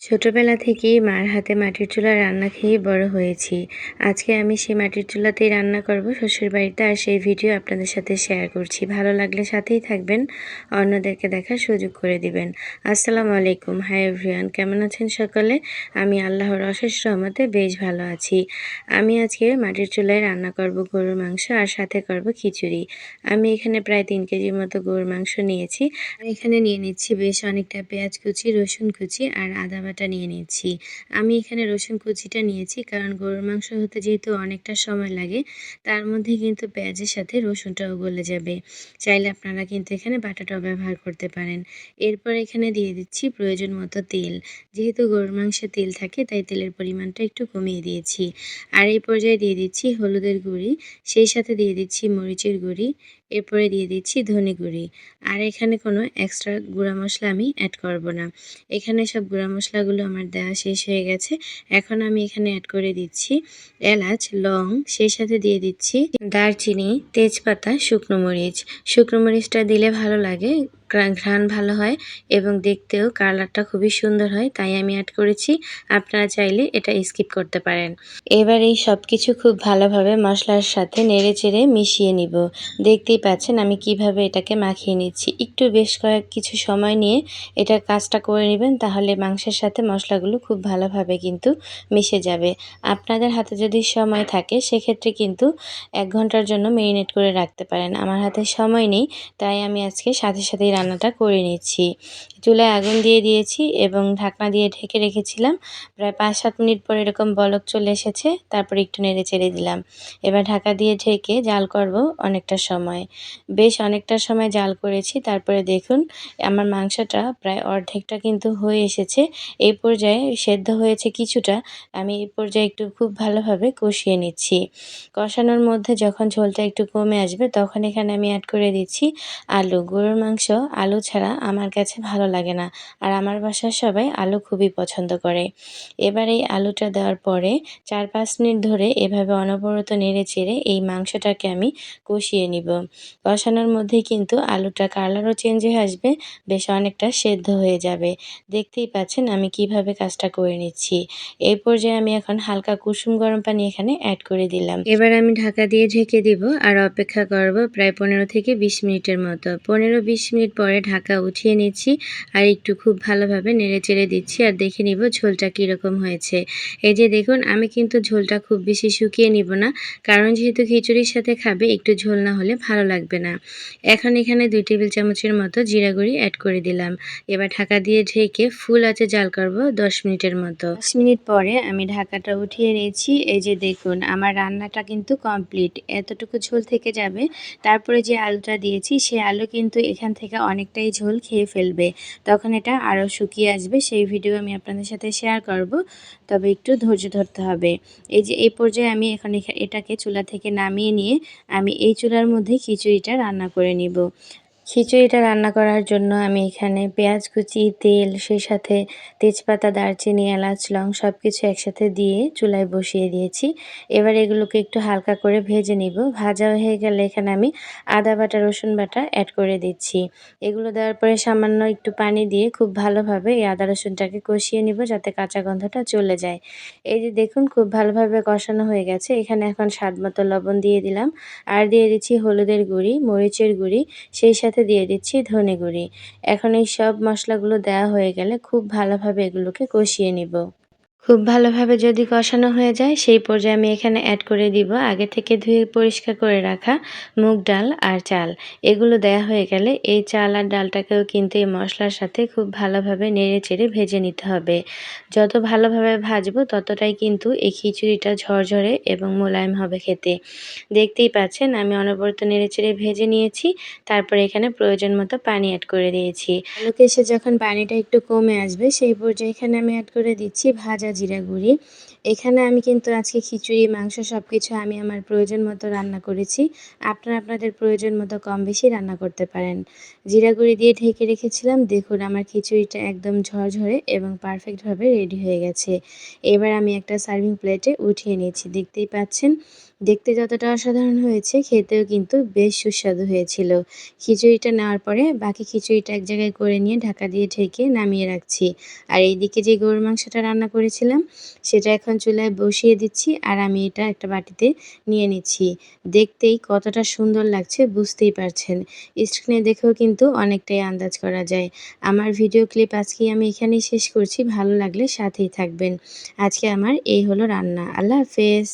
ছোটবেলা থেকেই মার হাতে মাটির চুলার রান্না খেয়েই বড় হয়েছি। আজকে আমি সেই মাটির চুলাতেই রান্না করব শ্বশুরবাড়িতে, আর সেই ভিডিও আপনাদের সাথে শেয়ার করছি। ভালো লাগলে সাথেই থাকবেন, অন্যদেরকে দেখার সুযোগ করে দিবেন। আসসালামু আলাইকুম, হাই এভরিওয়ান, কেমন আছেন সকলে? আমি আল্লাহর অশেষ রহমতে বেশ ভালো আছি। আমি আজকে মাটির চুলায় রান্না করব গরুর মাংস, আর সাথে করব খিচুড়ি। আমি এখানে প্রায় 3 কেজির মতো গরুর মাংস নিয়েছি। আর এখানে নিয়ে নিচ্ছি বেশ অনেকটা পেঁয়াজ কুচি, রসুন কুচি আর আদা বাটা নিয়ে নিচ্ছি। আমি এখানে রসুন কুচিটা নিয়েছি কারণ গরুর মাংস হতে যেহেতু অনেকটা সময় লাগে, তার মধ্যে কিন্তু পেঁয়াজের সাথে রসুনটাও গলে যাবে। চাইলে আপনারা কিন্তু এখানে বাটাটাও ব্যবহার করতে পারেন। এরপর এখানে দিয়ে দিচ্ছি প্রয়োজন মতো তেল। যেহেতু গরুর মাংসে তেল থাকে তাই তেলের পরিমাণটা একটু কমিয়ে দিয়েছি। আর এই পর্যায়ে দিয়ে দিচ্ছি হলুদের গুঁড়ি, সেই সাথে দিয়ে দিচ্ছি মরিচের গুঁড়ি, এরপরে দিয়ে দিচ্ছি ধনে গুঁড়ি। আর এখানে কোনো এক্সট্রা গুঁড়া মশলা আমি অ্যাড করব না। এখানে সব গুঁড়া মশলাগুলো আমার দেওয়া শেষ হয়ে গেছে। এখন আমি এখানে অ্যাড করে দিচ্ছি এলাচ, লং, সেই সাথে দিয়ে দিচ্ছি দারচিনি, তেজপাতা, শুকনো মরিচ। শুকনো মরিচটা দিলে ভালো লাগে, ঘ্রাণ ভালো হয় এবং দেখতেও কালারটা খুবই সুন্দর হয়, তাই আমি অ্যাড করেছি। আপনারা চাইলে এটা স্কিপ করতে পারেন। এবার এই সব কিছু খুব ভালোভাবে মশলার সাথে নেড়েচেড়ে মিশিয়ে নিব। দেখতেই পাচ্ছেন আমি কিভাবে এটাকে মাখিয়ে নিচ্ছি। একটু বেশ কিছু সময় নিয়ে এটা কাজটা করে নেবেন, তাহলে মাংসের সাথে মশলাগুলো খুব ভালোভাবে কিন্তু মিশে যাবে। আপনাদের হাতে যদি সময় থাকে সেক্ষেত্রে কিন্তু 1 ঘন্টার জন্য মেরিনেট করে রাখতে পারেন। আমার হাতে সময় নেই, তাই আমি আজকে সাথে সাথেই রান্নাটা করে নিচ্ছি। চুলায় আগুন দিয়ে দিয়েছি এবং ঢাকনা দিয়ে ঢেকে রেখেছিলাম। প্রায় 5-7 মিনিট পর এরকম বলক চলে এসেছে, তারপরে একটু নেড়ে চেড়ে দিলাম। এবার ঢাকা দিয়ে ঢেকে জাল করব অনেকটা সময়। বেশ অনেকটা সময় জাল করেছি, তারপরে দেখুন আমার মাংসটা প্রায় অর্ধেকটা কিন্তু হয়ে এসেছে। এই পর্যায়ে সেদ্ধ হয়েছে কিছুটা, আমি এই পর্যায়ে একটু খুব ভালোভাবে কষিয়ে নিচ্ছি। কষানোর মধ্যে যখন ঝোলটা একটু কমে আসবে তখন এখানে আমি অ্যাড করে দিচ্ছি আলু। গরুর মাংস আলু ছাড়া আমার কাছে ভালো লাগে না, আর আমার বাসার সবাই আলু খুবই পছন্দ করে। এবার এই আলুটা দেওয়ার পরে 4-5 মিনিট ধরে এভাবে অনবরত নেড়ে চেড়ে এই মাংসটাকে আমি কষিয়ে নিব। কষানোর মধ্যেই কিন্তু আলুটা কালারও চেঞ্জ হয়ে আসবে, বেশ অনেকটা সেদ্ধ হয়ে যাবে। দেখতেই পাচ্ছেন আমি কিভাবে কাজটা করে নিচ্ছি। এই পর্যায়ে আমি এখন হালকা কুসুম গরম পানি এখানে অ্যাড করে দিলাম। এবার আমি ঢাকা দিয়ে ঢেকে দিব আর অপেক্ষা করব প্রায় 15 থেকে 20 মিনিটের মতো। 15-20 মিনিট পরে ঢাকা উঠিয়ে নিচ্ছি আর একটু খুব ভালোভাবে নেড়ে চেড়ে দিচ্ছি আর দেখে নিব ঝোলটা কীরকম হয়েছে। এই যে দেখুন আমি কিন্তু ঝোলটা খুব বেশি শুকিয়ে নিব না, কারণ যেহেতু খিচুড়ির সাথে খাবে একটু ঝোল না হলে ভালো লাগবে না। এখন এখানে 2 টেবিল চামচের মতো জিরা গুঁড়ি অ্যাড করে দিলাম। এবার ঢাকা দিয়ে ঢেকে ফুল আঁচে জাল করব 10 মিনিটের মতো। 10 মিনিট পরে আমি ঢাকাটা উঠিয়ে নিয়েছি। এই যে দেখুন আমার রান্নাটা কিন্তু কমপ্লিট। এতটুকু ঝোল থেকে যাবে। তারপরে যে আলুটা দিয়েছি সেই আলু কিন্তু এখান থেকে অনেকটাই ঝোল খেয়ে ফেলবে। তখন এটা আরও শুকিয়ে আসবে, সেই ভিডিও আমি আপনাদের সাথে শেয়ার করব, তবে একটু ধৈর্য ধরতে হবে। এই যে এই পর্যায়ে আমি এখন এটাকে চুলা থেকে নামিয়ে নিয়ে আমি এই চুলার মধ্যে খিচুড়িটা রান্না করে নিব। খিচুড়িটা রান্না করার জন্য আমি এখানে পেঁয়াজ কুচি, তেল, সেই সাথে তেজপাতা, দারচিনি, এলাচ, লং সব কিছু একসাথে দিয়ে চুলায় বসিয়ে দিয়েছি। এবার এগুলোকে একটু হালকা করে ভেজে নিব। ভাজা হয়ে গেলে এখানে আমি আদা বাটা, রসুন বাটা অ্যাড করে দিচ্ছি। এগুলো দেওয়ার পরে সামান্য একটু পানি দিয়ে খুব ভালোভাবে এই আদা রসুনটাকে কষিয়ে নিব যাতে কাঁচা গন্ধটা চলে যায়। এই যে দেখুন খুব ভালোভাবে কষানো হয়ে গেছে। এখানে এখন স্বাদমতো লবণ দিয়ে দিলাম আর দিয়ে দিচ্ছি হলুদের গুঁড়ি, মরিচের গুঁড়ি, সেই সাথে দিয়ে দিচ্ছি ধনে গুঁড়ি। এখন এই সব মশলাগুলো দেওয়া হয়ে গেলে খুব ভালোভাবে এগুলোকে কষিয়ে নিব। খুব ভালোভাবে যদি কষানো হয়ে যায় সেই পর্যায়ে আমি এখানে অ্যাড করে দিব আগে থেকে ধুয়ে পরিষ্কার করে রাখা মুগ ডাল আর চাল। এগুলো দেয়া হয়ে গেলে এই চাল আর ডালটাকেও কিন্তু এই মশলার সাথে খুব ভালোভাবে নেড়েচেড়ে ভেজে নিতে হবে। যত ভালোভাবে ভাজবো ততটাই কিন্তু এই খিচুড়িটা ঝরঝরে এবং মোলায়েম হবে খেতে। দেখতেই পাচ্ছেন আমি অনবরত নেড়েচেড়ে ভেজে নিয়েছি, তারপরে এখানে প্রয়োজন মতো পানি অ্যাড করে দিয়েছি। আলু কষে যখন পানিটা একটু কমে আসবে সেই পর্যায়ে এখানে আমি অ্যাড করে দিচ্ছি ভাজা জিরা গুঁড়ি। এখানে আমি কিন্তু আজকে খিচুড়ি, মাংস সব কিছু আমি আমার প্রয়োজন মতো রান্না করেছি। আপনারা আপনাদের প্রয়োজন মতো কম বেশি রান্না করতে পারেন। জিরা গুঁড়ি দিয়ে ঢেকে রেখেছিলাম। দেখুন আমার খিচুড়িটা একদম ঝরঝরে এবং পারফেক্টভাবে রেডি হয়ে গেছে। এবার আমি একটা সার্ভিং প্লেটে উঠিয়ে নিয়েছি। দেখতেই পাচ্ছেন, দেখতে যতটা অসাধারণ হয়েছে খেতেও কিন্তু বেশ সুস্বাদু হয়েছিল। খিচুড়িটা নেওয়ার পরে বাকি খিচুড়িটা এক জায়গায় করে নিয়ে ঢাকা দিয়ে ঢেকে নামিয়ে রাখছি। আর এইদিকে যে গরুর মাংসটা রান্না করেছিলাম সেটা এখন চুলায় বসিয়ে দিচ্ছি আর আমি এটা একটা বাটিতে নিয়ে নিচ্ছি। দেখতেই কতটা সুন্দর লাগছে বুঝতেই পারছেন। স্ক্রিনে দেখেও কিন্তু অনেকটাই আন্দাজ করা যায়। আমার ভিডিও ক্লিপ আজকেই আমি এখানেই শেষ করছি। ভালো লাগলে সাথেই থাকবেন। আজকে আমার এই হলো রান্না। আল্লাহ হাফেজ।